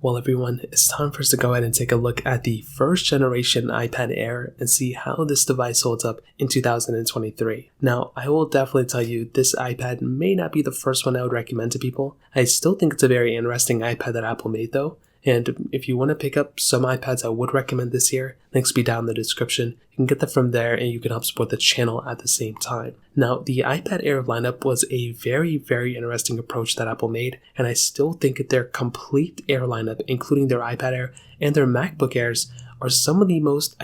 Well, everyone, it's time for us to go ahead and take a look at the first generation iPad Air and see how this device holds up in 2023. Now, I will definitely tell you this iPad may not be the first one I would recommend to people. I still think it's a very interesting iPad that Apple made though. And if you want to pick up some iPads I would recommend this year, links will be down in the description. You can get them from there and you can help support the channel at the same time. Now, the iPad Air lineup was a very, very interesting approach that Apple made, and I still think that their complete Air lineup, including their iPad Air and their MacBook Airs, are some of the most,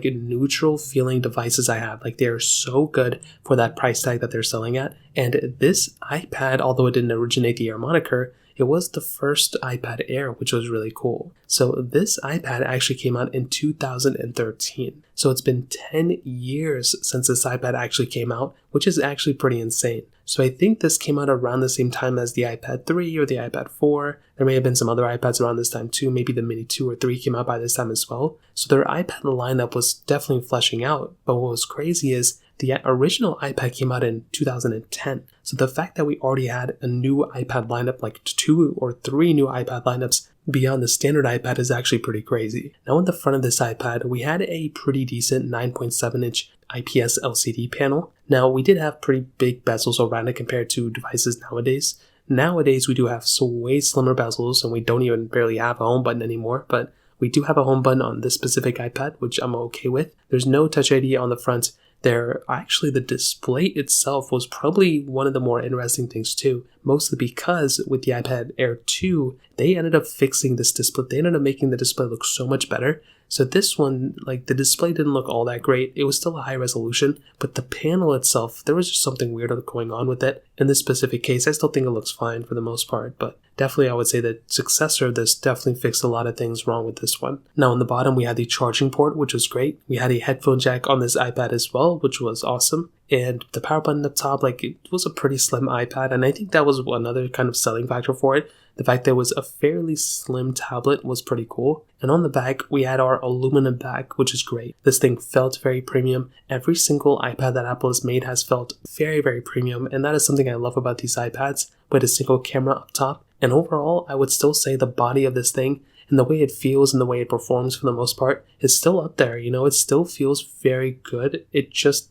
neutral feeling devices I have. Like, they're so good for that price tag that they're selling at. And this iPad, although it didn't originate the Air moniker, it was the first iPad Air, which was really cool. So this iPad actually came out in 2013. So it's been 10 years since this iPad actually came out, which is actually pretty insane. So I think this came out around the same time as the iPad 3 or the iPad 4. There may have been some other iPads around this time too. Maybe the Mini 2 or 3 came out by this time as well. So their iPad lineup was definitely fleshing out. But what was crazy is the original iPad came out in 2010. So the fact that we already had a new iPad lineup, like 2 or 3 new iPad lineups beyond the standard iPad, is actually pretty crazy. Now in the front of this iPad, we had a pretty decent 9.7-inch IPS LCD panel. Now we did have pretty big bezels around it compared to devices nowadays. Nowadays we do have way slimmer bezels and we don't even barely have a home button anymore, but we do have a home button on this specific iPad, which I'm okay with. There's no Touch ID on the front. The display itself was probably one of the more interesting things too, mostly because with the iPad Air 2, they ended up fixing this display. They ended up making the display look so much better. So this one, the display didn't look all that great. It was still a high resolution, but the panel itself, there was just something weird going on with it. In this specific case, I still think it looks fine for the most part, but definitely I would say the successor of this definitely fixed a lot of things wrong with this one. Now on the bottom, we had the charging port, which was great. We had a headphone jack on this iPad as well, which was awesome. And the power button up top, it was a pretty slim iPad, and I think that was another kind of selling factor for it. The fact that it was a fairly slim tablet was pretty cool. And on the back, we had our aluminum back, which is great. This thing felt very premium. Every single iPad that Apple has made has felt very, very premium, and that is something I love about these iPads, with a single camera up top. And overall, I would still say the body of this thing and the way it feels and the way it performs for the most part is still up there. It still feels very good. It just,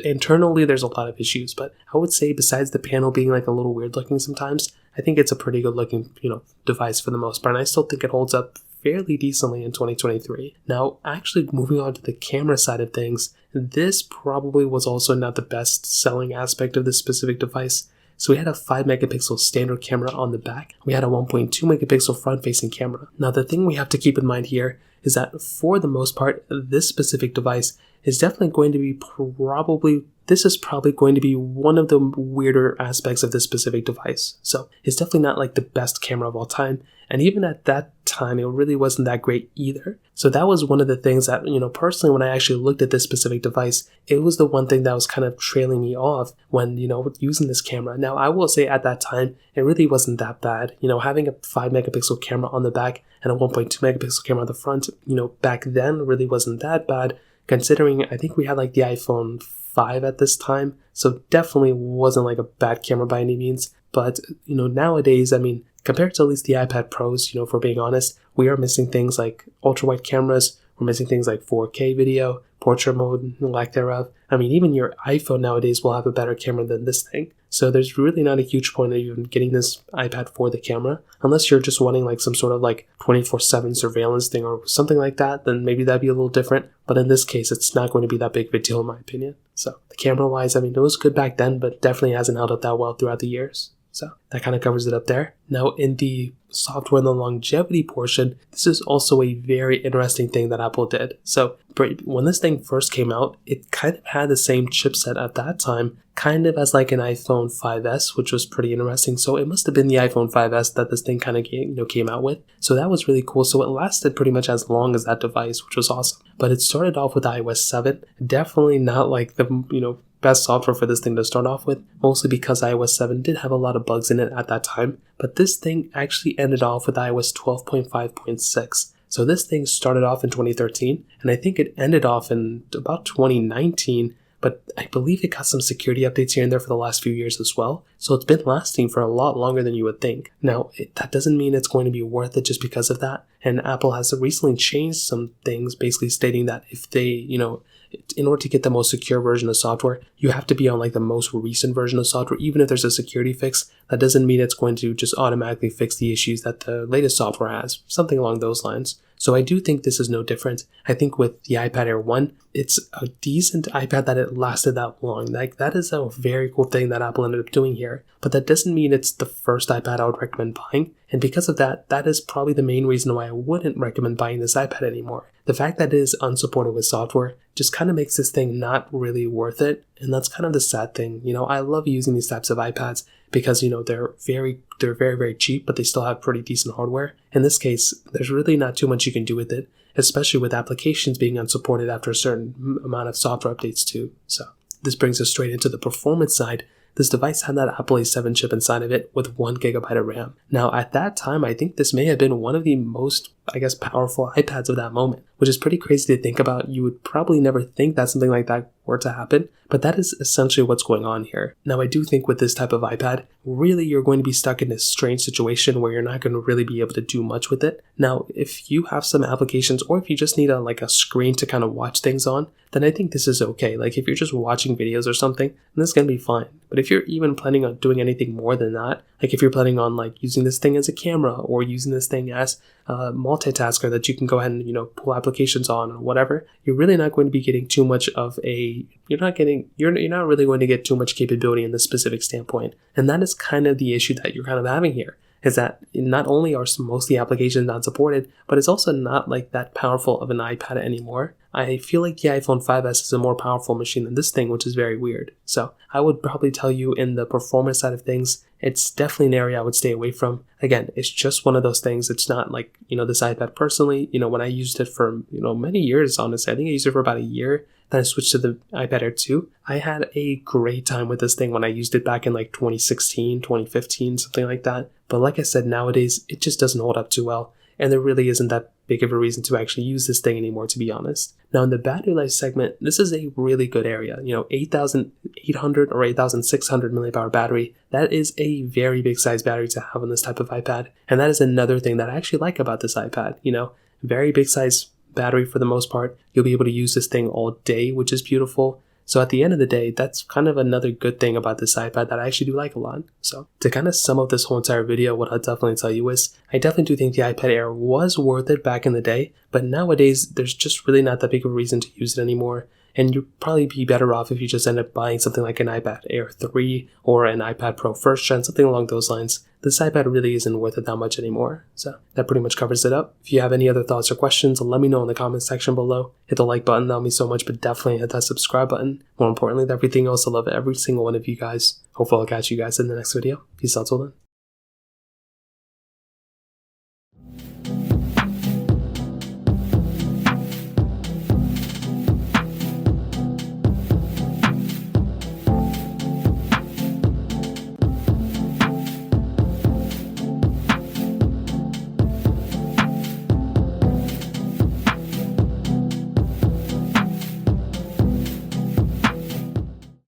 internally, there's a lot of issues, but I would say besides the panel being a little weird looking sometimes, I think it's a pretty good looking, device for the most part. And I still think it holds up fairly decently in 2023. Now, actually moving on to the camera side of things, this probably was also not the best selling aspect of this specific device. So we had a 5 megapixel standard camera on the back. We had a 1.2 megapixel front facing camera. Now the thing we have to keep in mind here is that for the most part, this specific device is definitely going to be probably going to be one of the weirder aspects of this specific device. So it's definitely not the best camera of all time. And even at that time, it really wasn't that great either. So that was one of the things that, personally, when I actually looked at this specific device, it was the one thing that was kind of trailing me off when, using this camera. Now, I will say at that time, it really wasn't that bad. Having a 5 megapixel camera on the back and a 1.2 megapixel camera on the front, back then really wasn't that bad, considering I think we had the iPhone 5 at this time. So definitely wasn't a bad camera by any means. But, nowadays, compared to at least the iPad Pros, if we're being honest, we are missing things like ultra-wide cameras. We're missing things like 4K video, portrait mode, lack thereof. Even your iPhone nowadays will have a better camera than this thing. So there's really not a huge point of even getting this iPad for the camera. Unless you're just wanting some sort of 24/7 surveillance thing or something like that, then maybe that'd be a little different. But in this case, it's not going to be that big of a deal in my opinion. So the camera-wise, it was good back then, but definitely hasn't held up that well throughout the years. So that kind of covers it up there. Now in the software and the longevity portion, this is also a very interesting thing that Apple did. So when this thing first came out, it kind of had the same chipset at that time, kind of as an iPhone 5S, which was pretty interesting. So it must have been the iPhone 5S that this thing kind of came out with. So that was really cool. So it lasted pretty much as long as that device, which was awesome. But it started off with iOS 7, definitely not the best software for this thing to start off with, mostly because iOS 7 did have a lot of bugs in it at that time. But this thing actually ended off with iOS 12.5.6. So this thing started off in 2013, and I think it ended off in about 2019 but I believe it got some security updates here and there for the last few years as well. So it's been lasting for a lot longer than you would think. Now, that doesn't mean it's going to be worth it just because of that. And Apple has recently changed some things, basically stating that if they, in order to get the most secure version of software, you have to be on like the most recent version of software. Even if there's a security fix, that doesn't mean it's going to just automatically fix the issues that the latest software has, something along those lines. So I do think this is no different. I think with the iPad Air 1, it's a decent iPad that it lasted that long. Like, that is a very cool thing that Apple ended up doing here. But that doesn't mean it's the first iPad I would recommend buying. And because of that, that is probably the main reason why I wouldn't recommend buying this iPad anymore. The fact that it is unsupported with software just kind of makes this thing not really worth it. And that's kind of the sad thing. I love using these types of iPads because, they're very, very cheap, but they still have pretty decent hardware. In this case, there's really not too much you can do with it, especially with applications being unsupported after a certain amount of software updates too. So this brings us straight into the performance side. This device had that Apple A7 chip inside of it with 1GB of RAM. Now, at that time, I think this may have been one of the most, powerful iPads of that moment, which is pretty crazy to think about. You would probably never think that something like that were to happen, but that is essentially what's going on here. Now, I do think with this type of iPad, really you're going to be stuck in this strange situation where you're not going to really be able to do much with it. Now, if you have some applications or if you just need a screen to kind of watch things on, then I think this is okay. Like, if you're just watching videos or something, then this is going to be fine. But if you're even planning on doing anything more than that, like if you're planning on using this thing as a camera or using this thing as a multitasker that you can go ahead and, pull applications on or whatever, you're really not going to be getting too much of you're not really going to get too much capability in this specific standpoint. And that is kind of the issue that you're kind of having here, is that not only are most of the applications not supported, but it's also not that powerful of an iPad anymore. I feel like the iPhone 5S is a more powerful machine than this thing, which is very weird. So I would probably tell you, in the performance side of things, it's definitely an area I would stay away from. Again, it's just one of those things. It's not this iPad personally, when I used it for, many years, honestly, I think I used it for about a year. Then I switched to the iPad Air 2. I had a great time with this thing when I used it back in 2016, 2015, something like that. But like I said, nowadays, it just doesn't hold up too well. And there really isn't that big of a reason to actually use this thing anymore, to be honest. Now, in the battery life segment, this is a really good area. 8,800 or 8,600 milliamp battery. That is a very big size battery to have on this type of iPad. And that is another thing that I actually like about this iPad. Very big size battery for the most part. You'll be able to use this thing all day, which is beautiful. So at the end of the day, that's kind of another good thing about this iPad that I actually do like a lot. So to kind of sum up this whole entire video, what I'll definitely tell you is I definitely do think the iPad Air was worth it back in the day, but nowadays there's just really not that big of a reason to use it anymore. And you'd probably be better off if you just end up buying something like an iPad Air 3 or an iPad Pro 1st Gen, something along those lines. This iPad really isn't worth it that much anymore. So that pretty much covers it up. If you have any other thoughts or questions, let me know in the comments section below. Hit the like button, that'll mean so much, but definitely hit that subscribe button. More importantly than everything else, I love every single one of you guys. Hopefully I'll catch you guys in the next video. Peace out till then.